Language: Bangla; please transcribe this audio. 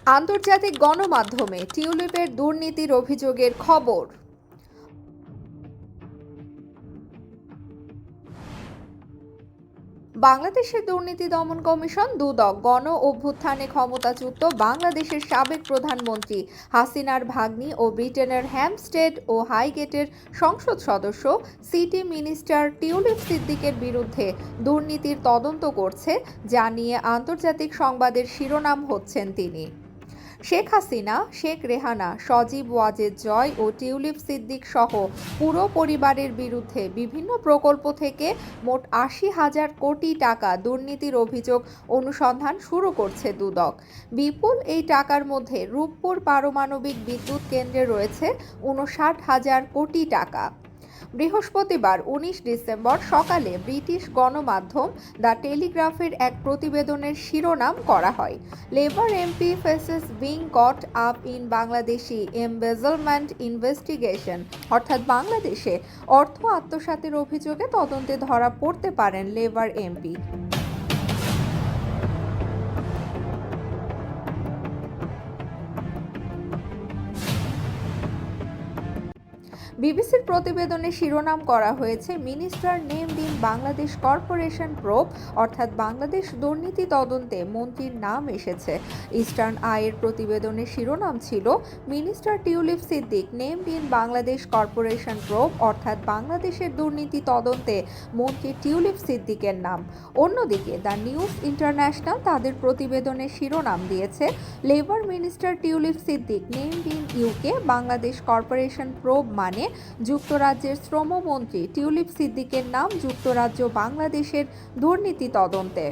আন্তর্জাতিক গণমাধ্যমে টিউলিপের দুর্নীতির অভিযোগের খবর। বাংলাদেশের দুর্নীতি দমন কমিশন দুদক গণ অভ্যুত্থানে ক্ষমতাচ্যুত বাংলাদেশের সাবেক প্রধানমন্ত্রী হাসিনার ভাগ্নি ও ব্রিটেনের হ্যাম্পস্টেড ও হাইগেটের সংসদ সদস্য সিটি মিনিস্টার টিউলিপ সিদ্দিকের বিরুদ্ধে দুর্নীতির তদন্ত করছে, যা নিয়ে আন্তর্জাতিক সংবাদের শিরোনাম হচ্ছেন তিনি। শেখ হাসিনা, শেখ রেহানা, সজীব ওয়াজেদ জয় ও টিউলিপ সিদ্দিক সহ পুরো পরিবারের বিরুদ্ধে বিভিন্ন প্রকল্প থেকে মোট ৮০,০০০ কোটি টাকা দুর্নীতির অভিযোগ অনুসন্ধান শুরু করছে দুদক। বিপুল এই টাকার মধ্যে রূপপুর পারমাণবিক বিদ্যুৎ কেন্দ্রে রয়েছে ৫৯,০০০ কোটি টাকা। বৃহস্পতিবার ১৯ ডিসেম্বর সকালে ব্রিটিশ গণমাধ্যম দ্য টেলিগ্রাফের এক প্রতিবেদনের শিরোনাম করা হয়, Labour MP faces being cut up in Bangladeshi embezzlement investigation, অর্থাৎ বাংলাদেশে অর্থ আত্মসাতের অভিযোগে তদন্তে ধরা পড়তে পারেন লেবার এমপি। বিবিসির প্রতিবেদনে শিরোনাম করা হয়েছে, minister named in Bangladesh corporation probe, অর্থাৎ বাংলাদেশ দুর্নীতি তদন্তে মন্ত্রীর নাম এসেছে। ইস্টার্ন আইয়ের প্রতিবেদনের শিরোনাম ছিল, minister tulip Siddique named in Bangladesh corporation probe, অর্থাৎ বাংলাদেশের দুর্নীতি তদন্তে মন্ত্রী টিউলিপ সিদ্দিকের নাম। অন্যদিকে দ্য নিউজ ইন্টারন্যাশনাল তাদের প্রতিবেদনের শিরোনাম দিয়েছে, labour minister tulip Siddique named in UK Bangladesh corporation probe, মানে যুক্তরাজ্যের শ্রমমন্ত্রী টিউলিপ সিদ্দিকের নাম যুক্তরাজ্য বাংলাদেশের দুর্নীতি তদন্তে।